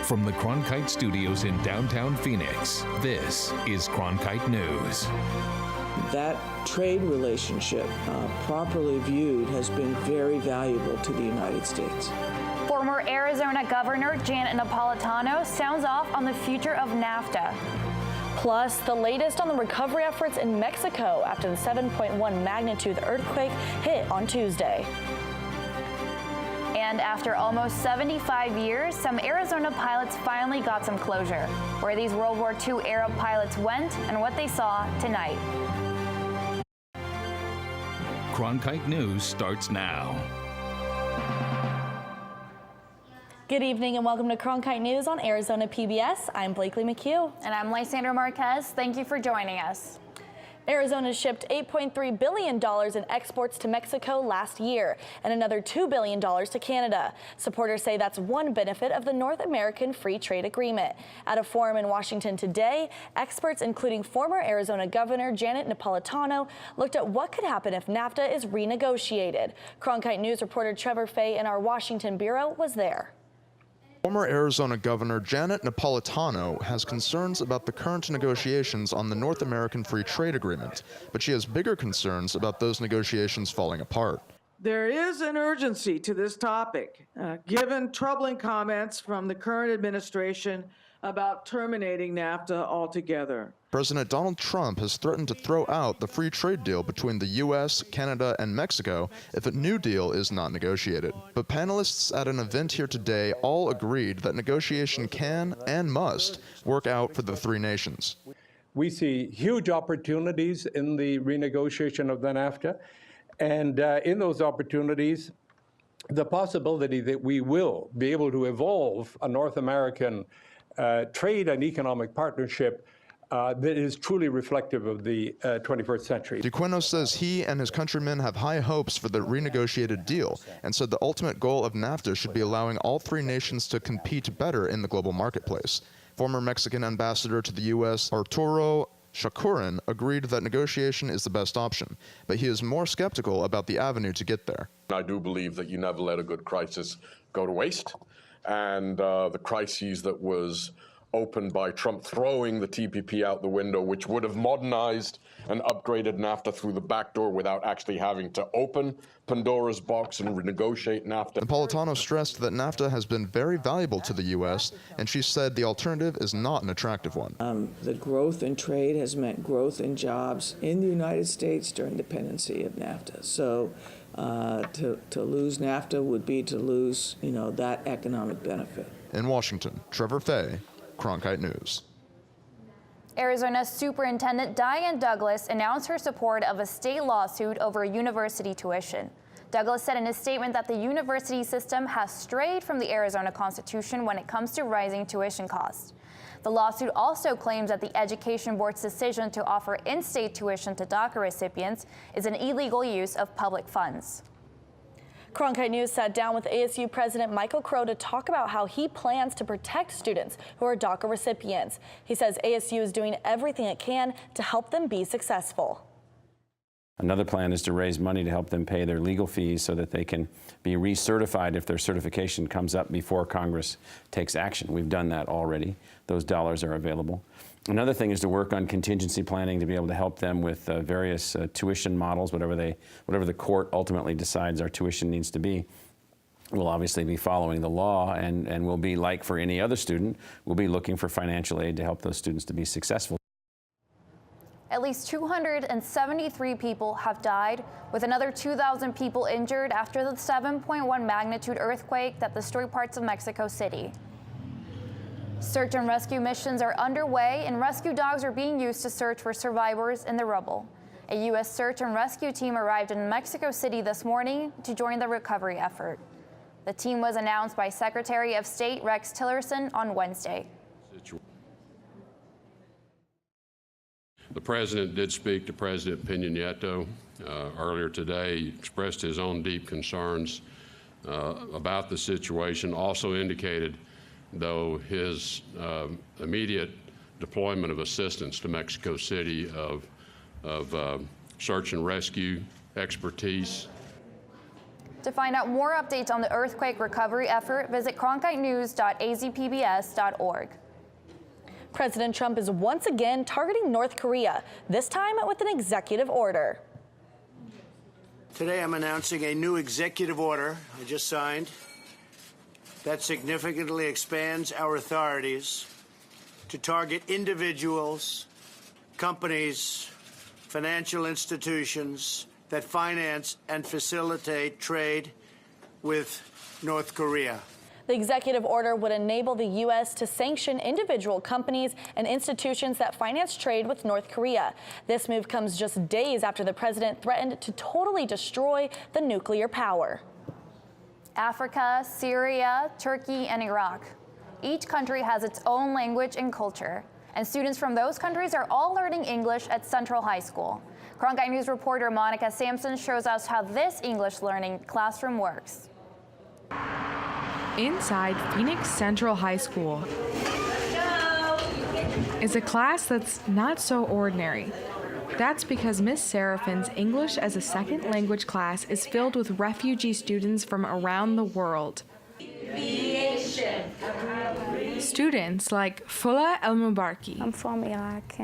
From the Cronkite studios in downtown Phoenix, this is Cronkite News. That trade relationship, properly viewed, has been very valuable to the United States. Former Arizona Governor Janet Napolitano sounds off on the future of NAFTA. Plus, the latest on the recovery efforts in Mexico after the 7.1 magnitude earthquake hit on Tuesday. And after almost 75 years, some Arizona pilots finally got some closure. Where these World War II era pilots went and what they saw tonight. Cronkite News starts now. Good evening and welcome to Cronkite News on Arizona PBS. I'm Blakely McHugh. And I'm Lysandra Marquez. Thank you for joining us. Arizona shipped $8.3 billion in exports to Mexico last year and another $2 billion to Canada. Supporters say that's one benefit of the North American Free Trade Agreement. At a forum in Washington today, experts including former Arizona Governor Janet Napolitano looked at what could happen if NAFTA is renegotiated. Cronkite News reporter Trevor Fay in our Washington bureau was there. Former Arizona Governor Janet Napolitano has concerns about the current negotiations on the North American Free Trade Agreement, but she has bigger concerns about those negotiations falling apart. There is an urgency to this topic, given troubling comments from the current administration about terminating NAFTA altogether. President Donald Trump has threatened to throw out the free trade deal between the U.S., Canada, and Mexico if a new deal is not negotiated. But panelists at an event here today all agreed that negotiation can and must work out for the three nations. We see huge opportunities in the renegotiation of the NAFTA, and in those opportunities, the possibility that we will be able to evolve a North American trade and economic partnership that is truly reflective of the 21st century. DeQuino says he and his countrymen have high hopes for the renegotiated deal and said the ultimate goal of NAFTA should be allowing all three nations to compete better in the global marketplace. Former Mexican ambassador to the U.S., Arturo Shakurin, agreed that negotiation is the best option, but he is more skeptical about the avenue to get there. I do believe that you never let a good crisis go to waste, and the crisis that was opened by Trump throwing the TPP out the window, which would have modernized and upgraded NAFTA through the back door without actually having to open Pandora's box and renegotiate NAFTA. Napolitano stressed that NAFTA has been very valuable to the U.S., and she said the alternative is not an attractive one. The growth in trade has meant growth in jobs in the United States during the pendency of NAFTA. So to lose NAFTA would be to lose, that economic benefit. In Washington, Trevor Fay, Cronkite News. Arizona Superintendent Diane Douglas announced her support of a state lawsuit over university tuition. Douglas said in his statement that the university system has strayed from the Arizona Constitution when it comes to rising tuition costs. The lawsuit also claims that the Education Board's decision to offer in-state tuition to DACA recipients is an illegal use of public funds. Cronkite News sat down with ASU President Michael Crow to talk about how he plans to protect students who are DACA recipients. He says ASU is doing everything it can to help them be successful. Another plan is to raise money to help them pay their legal fees so that they can be recertified if their certification comes up before Congress takes action. We've done that already. Those dollars are available. Another thing is to work on contingency planning to be able to help them with various tuition models, whatever the court ultimately decides our tuition needs to be. We'll obviously be following the law, and we'll be, like for any other student, we'll be looking for financial aid to help those students to be successful. At least 273 people have died, with another 2,000 people injured after the 7.1 magnitude earthquake that destroyed parts of Mexico City. Search and rescue missions are underway, and rescue dogs are being used to search for survivors in the rubble. A U.S. search and rescue team arrived in Mexico City this morning to join the recovery effort. The team was announced by Secretary of State Rex Tillerson on Wednesday. The President did speak to President Peña Nieto earlier today. He expressed his own deep concerns about the situation, also indicated, though, his immediate deployment of assistance to Mexico City of search and rescue expertise. To find out more updates on the earthquake recovery effort, visit cronkitenews.azpbs.org. President Trump is once again targeting North Korea, this time with an executive order. Today I'm announcing a new executive order I just signed that significantly expands our authorities to target individuals, companies, financial institutions that finance and facilitate trade with North Korea. The executive order would enable the U.S. to sanction individual companies and institutions that finance trade with North Korea. This move comes just days after the president threatened to totally destroy the nuclear power. Africa, Syria, Turkey, and Iraq. Each country has its own language and culture, and students from those countries are all learning English at Central High School. Cronkite News reporter Monica Sampson shows us how this English learning classroom works. Inside Phoenix Central High School is a class that's not so ordinary. That's because Miss Seraphin's English as a Second Language class is filled with refugee students from around the world. Students like Fula El Mubarki. I'm from Iraq,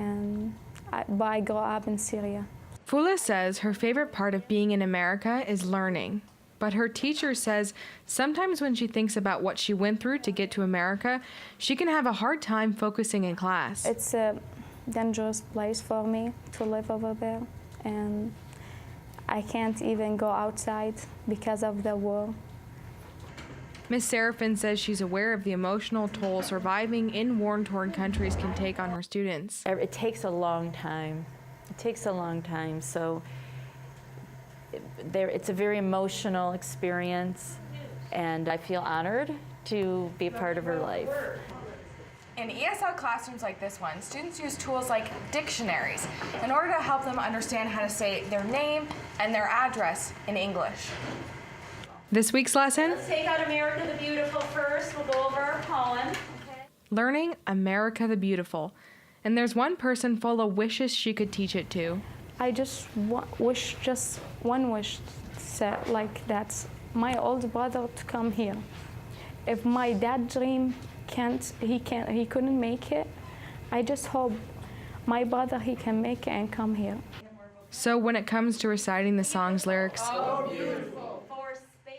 but I grew up in Syria. Fula says her favorite part of being in America is learning. But her teacher says sometimes when she thinks about what she went through to get to America, she can have a hard time focusing in class. It's a dangerous place for me to live over there, and I can't even go outside because of the war. Ms. Seraphin says she's aware of the emotional toll surviving in war-torn countries can take on her students. It takes a long time. It takes a long time, so it's a very emotional experience, and I feel honored to be a part of her life. In ESL classrooms like this one, students use tools like dictionaries in order to help them understand how to say their name and their address in English. This week's lesson? Let's take out America the Beautiful first. We'll go over our poem. Okay. Learning America the Beautiful. And there's one person Fula wishes she could teach it to. I just wish just one wish, like that's my older brother to come here. If my dad dream he couldn't make it, I just hope my brother he can make it and come here. So when it comes to reciting the song's lyrics,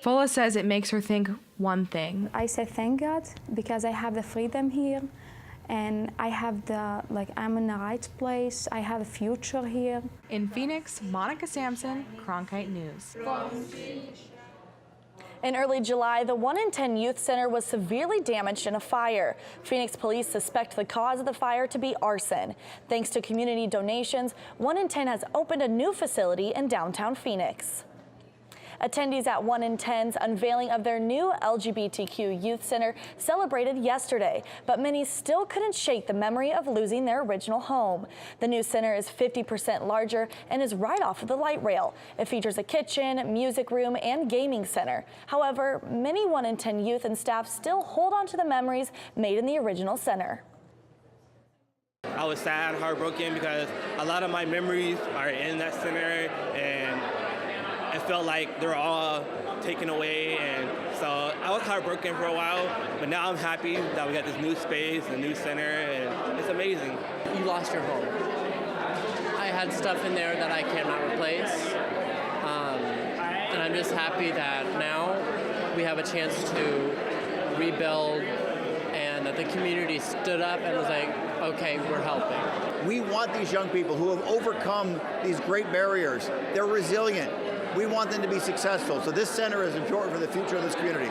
Fula says it makes her think one thing. I say thank God because I have the freedom here, and I have I'm in the right place. I have a future here. In Phoenix, Monica Sampson, Cronkite News. In early July, the 1 in 10 Youth Center was severely damaged in a fire. Phoenix police suspect the cause of the fire to be arson. Thanks to community donations, 1 in 10 has opened a new facility in downtown Phoenix. Attendees at 1 in 10's unveiling of their new LGBTQ Youth Center celebrated yesterday, but many still couldn't shake the memory of losing their original home. The new center is 50% larger and is right off of the light rail. It features a kitchen, music room, and gaming center. However, many 1 in 10 youth and staff still hold on to the memories made in the original center. I was sad, heartbroken, because a lot of my memories are in that center, and it felt like they were all taken away, and so I was heartbroken for a while, but now I'm happy that we got this new space, a new center, and it's amazing. You lost your home. I had stuff in there that I cannot replace, and I'm just happy that now we have a chance to rebuild, and that the community stood up and was like, okay, we're helping. We want these young people who have overcome these great barriers. They're resilient. We want them to be successful. So this center is important for the future of this community.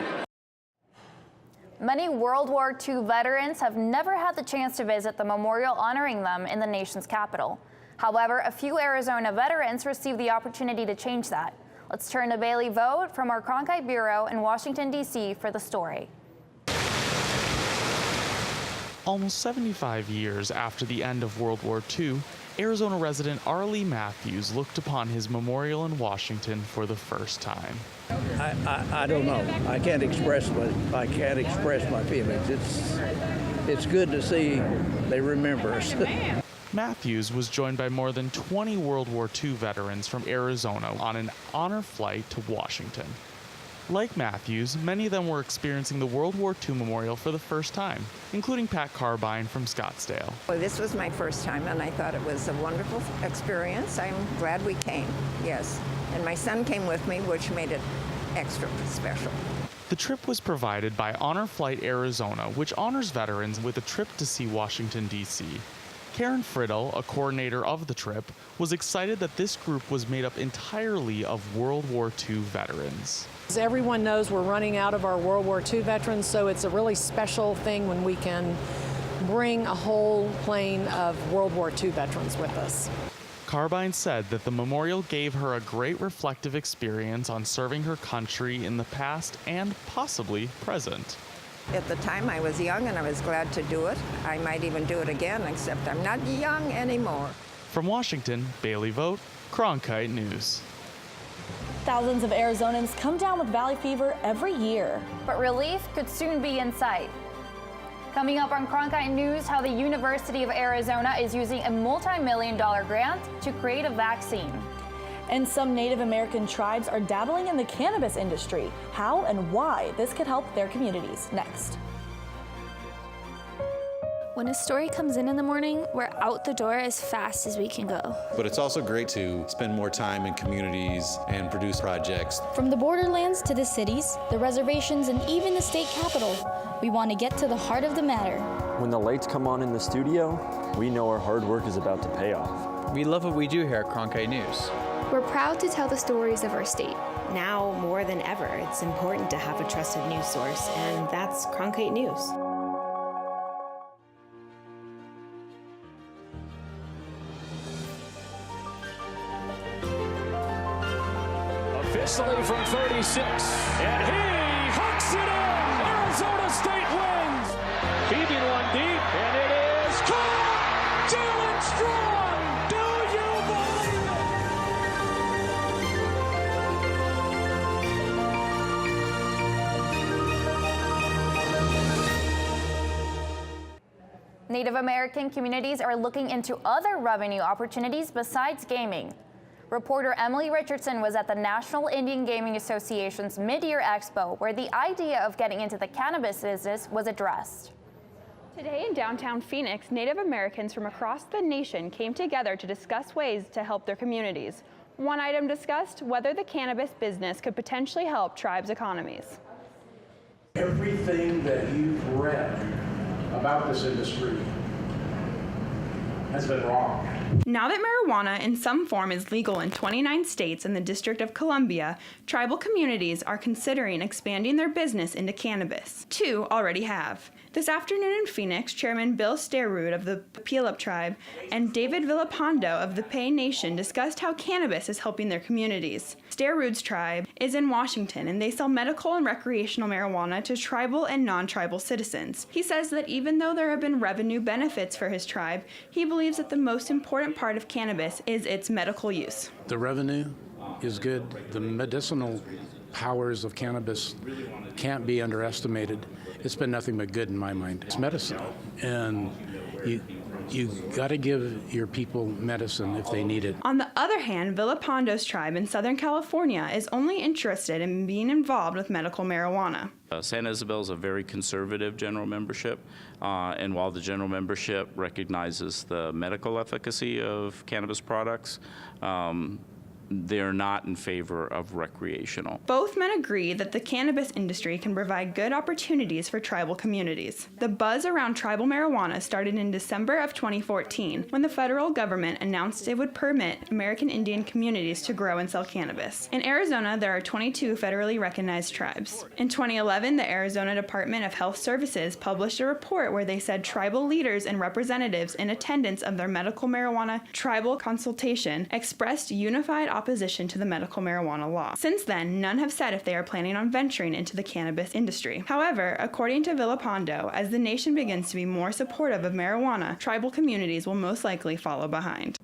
Many World War II veterans have never had the chance to visit the memorial honoring them in the nation's capital. However, a few Arizona veterans received the opportunity to change that. Let's turn to Bailey Vogt from our Cronkite Bureau in Washington, D.C. for the story. Almost 75 years after the end of World War II, Arizona resident Arlie Matthews looked upon his memorial in Washington for the first time. I don't know. I can't express my feelings. It's good to see they remember us. Matthews was joined by more than 20 World War II veterans from Arizona on an honor flight to Washington. Like Matthews, many of them were experiencing the World War II memorial for the first time, including Pat Carbine from Scottsdale. Well, this was my first time, and I thought it was a wonderful experience. I'm glad we came, yes. And my son came with me, which made it extra special. The trip was provided by Honor Flight Arizona, which honors veterans with a trip to see Washington, D.C. Karen Friddle, a coordinator of the trip, was excited that this group was made up entirely of World War II veterans. As everyone knows, we're running out of our World War II veterans, so it's a really special thing when we can bring a whole plane of World War II veterans with us. Carbine said that the memorial gave her a great reflective experience on serving her country in the past and possibly present. At the time, I was young, and I was glad to do it. I might even do it again, except I'm not young anymore. From Washington, Bailey Vogt, Cronkite News. Thousands of Arizonans come down with valley fever every year. But relief could soon be in sight. Coming up on Cronkite News, how the University of Arizona is using a multi-million-dollar grant to create a vaccine. And some Native American tribes are dabbling in the cannabis industry. How and why this could help their communities. Next. When a story comes in the morning, we're out the door as fast as we can go. But it's also great to spend more time in communities and produce projects. From the borderlands to the cities, the reservations, and even the state capitol, we want to get to the heart of the matter. When the lights come on in the studio, we know our hard work is about to pay off. We love what we do here at Cronkite News. We're proud to tell the stories of our state. Now more than ever, it's important to have a trusted news source, and that's Cronkite News. Officially from 36, and he hooks it in! Arizona State wins! Heaving one deep, and it is caught! Jalen Strong! Do you believe it? Native American communities are looking into other revenue opportunities besides gaming. Reporter Emily Richardson was at the National Indian Gaming Association's Mid-Year Expo, where the idea of getting into the cannabis business was addressed. Today in downtown Phoenix, Native Americans from across the nation came together to discuss ways to help their communities. One item discussed, whether the cannabis business could potentially help tribes' economies. Everything that you've read about this industry has been wrong. Now that marijuana in some form is legal in 29 states and the District of Columbia, tribal communities are considering expanding their business into cannabis. 2 already have. This afternoon in Phoenix, Chairman Bill Sterrud of the Puyallup Tribe and David Villapando of the Pay Nation discussed how cannabis is helping their communities. Sterrud's tribe is in Washington, and they sell medical and recreational marijuana to tribal and non-tribal citizens. He says that even though there have been revenue benefits for his tribe, he believes that the most important part of cannabis is its medical use. The revenue is good. The medicinal powers of cannabis can't be underestimated. It's been nothing but good in my mind. It's medicine, and you got to give your people medicine if they need it. On the other hand, Villapando's tribe in Southern California is only interested in being involved with medical marijuana. San Isabel is a very conservative general membership, and while the general membership recognizes the medical efficacy of cannabis products, they're not in favor of recreational. Both men agree that the cannabis industry can provide good opportunities for tribal communities. The buzz around tribal marijuana started in December of 2014, when the federal government announced it would permit American Indian communities to grow and sell cannabis. In Arizona, there are 22 federally recognized tribes. In 2011, the Arizona Department of Health Services published a report where they said tribal leaders and representatives in attendance of their medical marijuana tribal consultation expressed unified opposition to the medical marijuana law. Since then, none have said if they are planning on venturing into the cannabis industry. However, according to Villapando, as the nation begins to be more supportive of marijuana, tribal communities will most likely follow behind.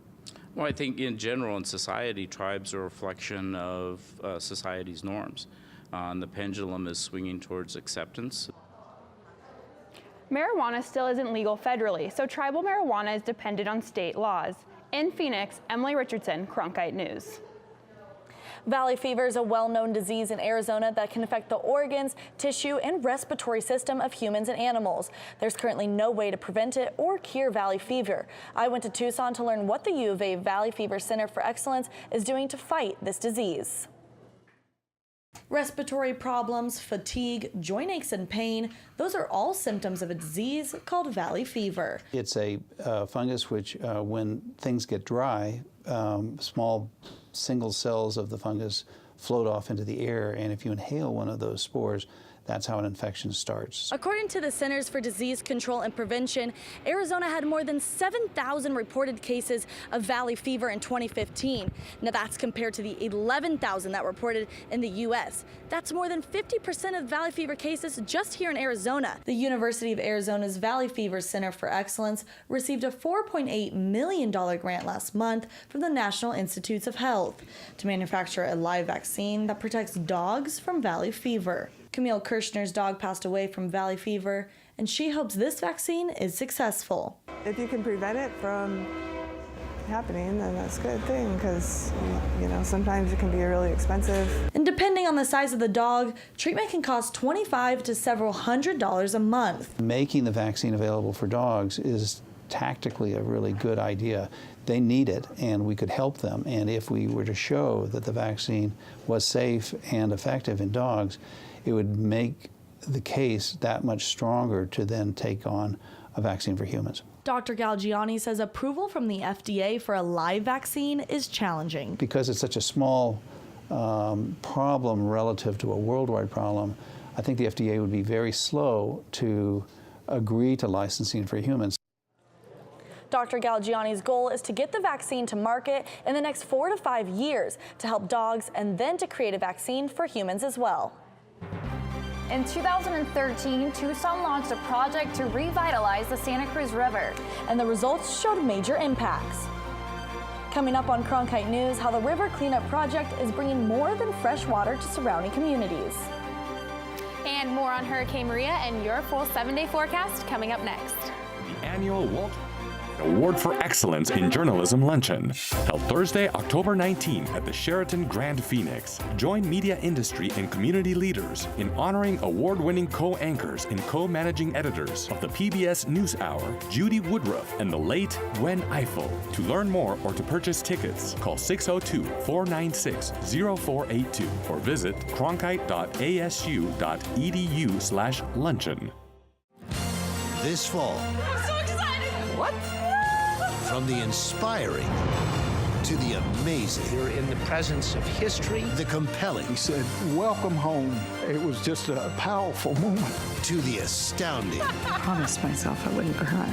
Well, I think in general in society, tribes are a reflection of society's norms. And the pendulum is swinging towards acceptance. Marijuana still isn't legal federally, so tribal marijuana is dependent on state laws. In Phoenix, Emily Richardson, Cronkite News. Valley fever is a well-known disease in Arizona that can affect the organs, tissue, and respiratory system of humans and animals. There's currently no way to prevent it or cure valley fever. I went to Tucson to learn what the U of A Valley Fever Center for Excellence is doing to fight this disease. Respiratory problems, fatigue, joint aches and pain, those are all symptoms of a disease called valley fever. It's a fungus which, when things get dry, small single cells of the fungus float off into the air, and if you inhale one of those spores, that's how an infection starts. According to the Centers for Disease Control and Prevention, Arizona had more than 7,000 reported cases of valley fever in 2015. Now that's compared to the 11,000 that were reported in the U.S. That's more than 50% of valley fever cases just here in Arizona. The University of Arizona's Valley Fever Center for Excellence received a $4.8 million grant last month from the National Institutes of Health to manufacture a live vaccine that protects dogs from valley fever. Camille Kirshner's dog passed away from valley fever, and she hopes this vaccine is successful. If you can prevent it from happening, then that's a good thing, because sometimes it can be really expensive. And depending on the size of the dog, treatment can cost $25 to several $100s a month. Making the vaccine available for dogs is tactically a really good idea. They need it, and we could help them. And if we were to show that the vaccine was safe and effective in dogs, it would make the case that much stronger to then take on a vaccine for humans. Dr. Galgiani says approval from the FDA for a live vaccine is challenging. Because it's such a small problem relative to a worldwide problem, I think the FDA would be very slow to agree to licensing for humans. Dr. Galgiani's goal is to get the vaccine to market in the next 4 to 5 years to help dogs and then to create a vaccine for humans as well. In 2013, Tucson launched a project to revitalize the Santa Cruz River. And the results showed major impacts. Coming up on Cronkite News, how the River Cleanup Project is bringing more than fresh water to surrounding communities. And more on Hurricane Maria and your full 7-day forecast coming up next. The annual Walt Award for Excellence in Journalism Luncheon, held Thursday, October 19 at the Sheraton Grand Phoenix. Join media industry and community leaders in honoring award-winning co-anchors and co-managing editors of the PBS NewsHour, Judy Woodruff and the late Gwen Ifill. To learn more or to purchase tickets, call 602-496-0482 or visit cronkite.asu.edu/luncheon. This fall. I'm so excited! What? From the inspiring to the amazing. You're in the presence of history. The compelling. He said, "Welcome home." It was just a powerful moment. To the astounding. I promised myself I wouldn't cry.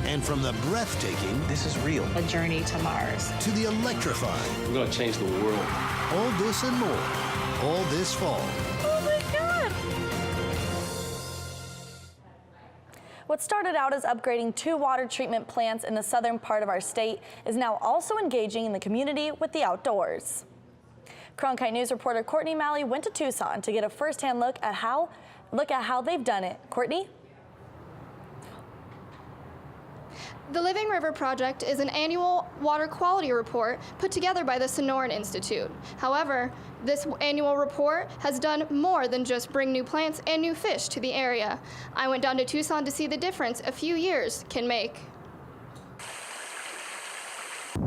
And from the breathtaking. This is real. A journey to Mars. To the electrifying. We're going to change the world. All this and more. All this fall. Oh my God! What started out as upgrading 2 water treatment plants in the southern part of our state is now also engaging in the community with the outdoors. Cronkite News reporter Courtney Malley went to Tucson to get a first-hand look at how they've done it. Courtney? The Living River Project is an annual water quality report put together by the Sonoran Institute. However, this annual report has done more than just bring new plants and new fish to the area. I went down to Tucson to see the difference a few years can make.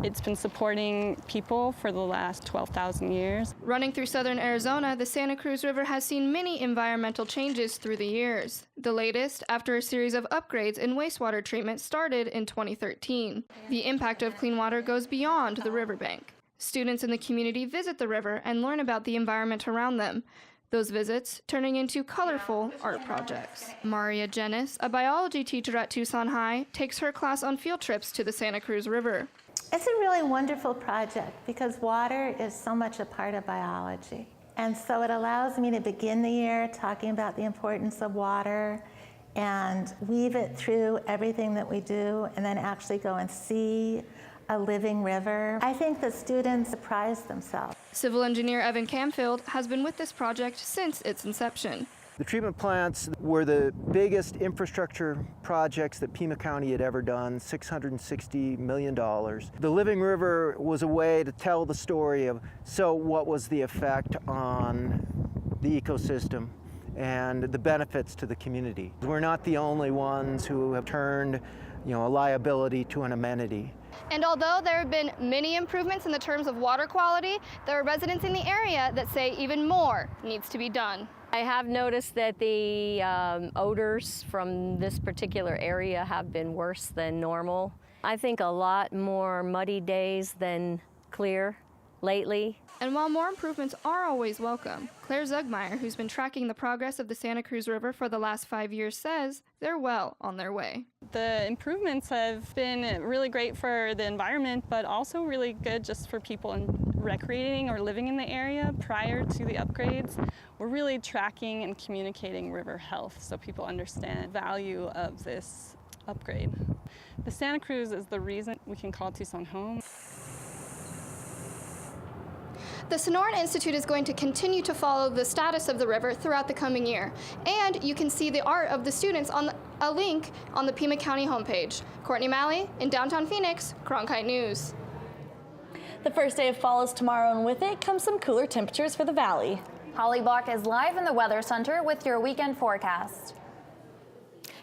It's been supporting people for the last 12,000 years. Running through southern Arizona, the Santa Cruz River has seen many environmental changes through the years. The latest, after a series of upgrades in wastewater treatment started in 2013. The impact of clean water goes beyond the riverbank. Students in the community visit the river and learn about the environment around them. Those visits turning into colorful art projects. Maria Jenis, a biology teacher at Tucson High, takes her class on field trips to the Santa Cruz River. It's a really wonderful project because water is so much a part of biology. And so it allows me to begin the year talking about the importance of water and weave it through everything that we do and then actually go and see a living river. I think the students surprise themselves. Civil engineer Evan Camfield has been with this project since its inception. The treatment plants were the biggest infrastructure projects that Pima County had ever done, $660 million. The living river was a way to tell the story of, so what was the effect on the ecosystem and the benefits to the community. We're not the only ones who have turned, a liability to an amenity. And although there have been many improvements in the terms of water quality, there are residents in the area that say even more needs to be done. I have noticed that the odors from this particular area have been worse than normal. I think a lot more muddy days than clear lately. And while more improvements are always welcome, Claire Zugmeyer, who's been tracking the progress of the Santa Cruz River for the last 5 years, says they're well on their way. The improvements have been really great for the environment, but also really good just for people recreating or living in the area prior to the upgrades. We're really tracking and communicating river health so people understand the value of this upgrade. The Santa Cruz is the reason we can call Tucson home. The Sonoran Institute is going to continue to follow the status of the river throughout the coming year. And you can see the art of the students on a link on the Pima County homepage. Courtney Malley in downtown Phoenix, Cronkite News. The first day of fall is tomorrow, and with it comes some cooler temperatures for the valley. Holly Bach is live in the Weather Center with your weekend forecast.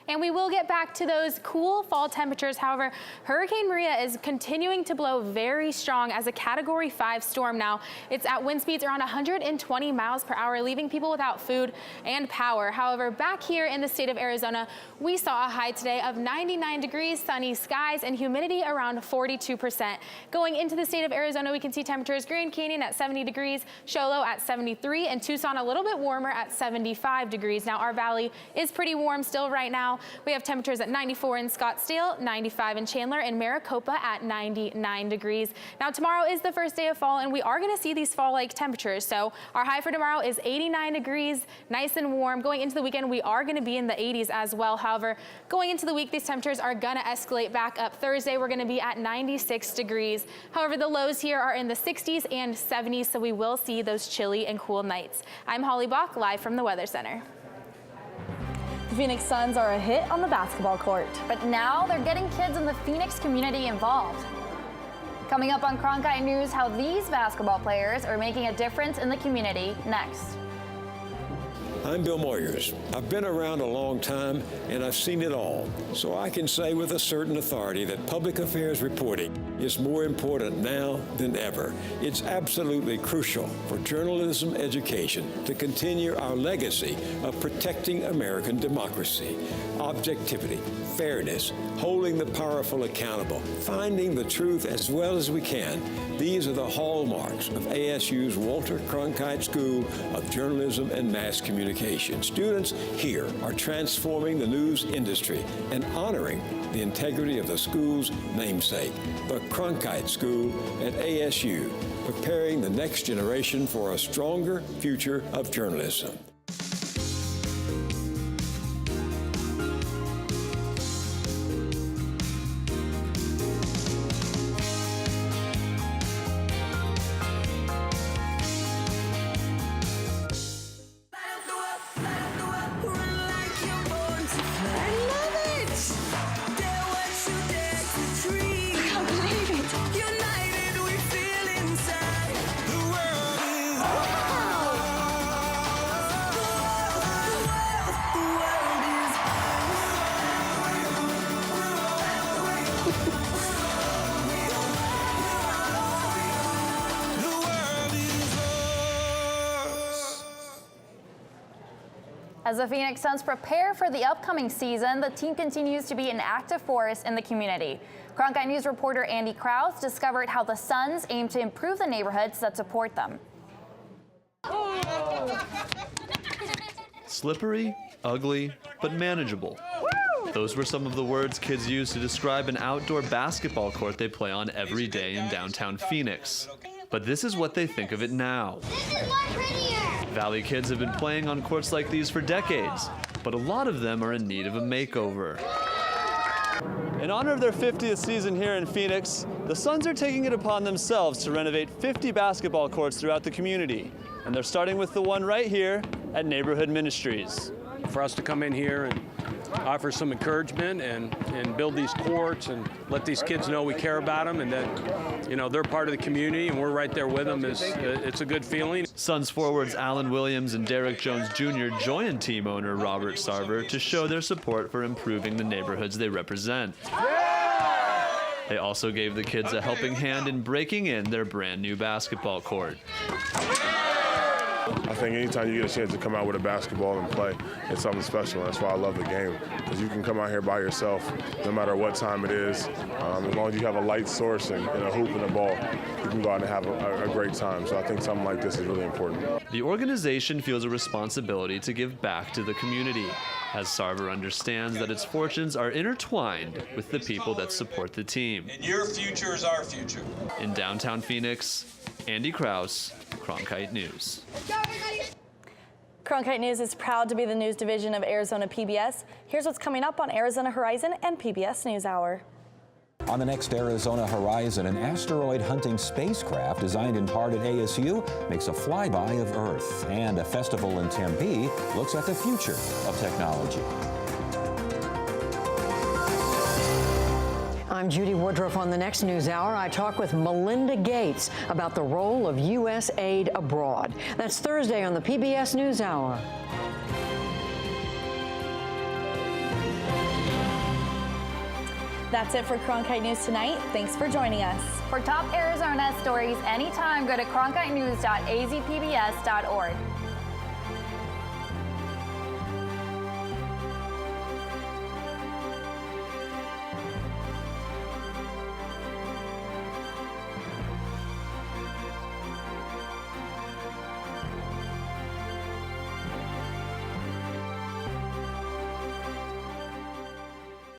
And we will get back to those cool fall temperatures. However, Hurricane Maria is continuing to blow very strong as a Category 5 storm now. It's at wind speeds around 120 miles per hour, leaving people without food and power. However, back here in the state of Arizona, we saw a high today of 99 degrees, sunny skies, and humidity around 42%. Going into the state of Arizona, we can see temperatures Grand Canyon at 70 degrees, Show Low at 73, and Tucson a little bit warmer at 75 degrees. Now, our valley is pretty warm still right now. We have temperatures at 94 in Scottsdale, 95 in Chandler, and Maricopa at 99 degrees. Now, tomorrow is the first day of fall, and we are going to see these fall-like temperatures. So our high for tomorrow is 89 degrees, nice and warm. Going into the weekend, we are going to be in the 80s as well. However, going into the week, these temperatures are going to escalate back up. Thursday, we're going to be at 96 degrees. However, the lows here are in the 60s and 70s, so we will see those chilly and cool nights. I'm Holly Bach, live from the Weather Center. The Phoenix Suns are a hit on the basketball court. But now they're getting kids in the Phoenix community involved. Coming up on Cronkite News, how these basketball players are making a difference in the community next. I'm Bill Moyers. I've been around a long time and I've seen it all. So I can say with a certain authority that public affairs reporting is more important now than ever. It's absolutely crucial for journalism education to continue our legacy of protecting American democracy. Objectivity, fairness, holding the powerful accountable, finding the truth as well as we can. These are the hallmarks of ASU's Walter Cronkite School of Journalism and Mass Communication. Students here are transforming the news industry and honoring the integrity of the school's namesake, the Cronkite School at ASU, preparing the next generation for a stronger future of journalism. As the Phoenix Suns prepare for the upcoming season, the team continues to be an active force in the community. Cronkite News reporter Andy Krause discovered how the Suns aim to improve the neighborhoods that support them. Slippery, ugly, but manageable. Those were some of the words kids use to describe an outdoor basketball court they play on every day in downtown Phoenix. But this is what they think of it now. This is more prettier! Valley kids have been playing on courts like these for decades, but a lot of them are in need of a makeover. In honor of their 50th season here in Phoenix, the Suns are taking it upon themselves to renovate 50 basketball courts throughout the community. And they're starting with the one right here at Neighborhood Ministries. For us to come in here and offer some encouragement and build these courts and let these kids know we care about them and that, you know, they're part of the community and we're right there with them, it's a good feeling. Suns forwards Alan Williams and Derek Jones Jr. joined team owner Robert Sarver to show their support for improving the neighborhoods they represent. They also gave the kids a helping hand in breaking in their brand new basketball court. I think anytime you get a chance to come out with a basketball and play, it's something special. That's why I love the game, because you can come out here by yourself, no matter what time it is. As long as you have a light source and a hoop and a ball, you can go out and have a great time. So I think something like this is really important. The organization feels a responsibility to give back to the community, as Sarver understands that its fortunes are intertwined with the people that support the team. And your future is our future. In downtown Phoenix, Andy Krause, Cronkite News. Cronkite News is proud to be the news division of Arizona PBS. Here's what's coming up on Arizona Horizon and PBS NewsHour. On the next Arizona Horizon, an asteroid hunting spacecraft designed in part at ASU makes a flyby of Earth. And a festival in Tempe looks at the future of technology. I'm Judy Woodruff. On the next NewsHour, I talk with Melinda Gates about the role of U.S. aid abroad. That's Thursday on the PBS NewsHour. That's it for Cronkite News tonight. Thanks for joining us. For top Arizona stories anytime, go to cronkitenews.azpbs.org.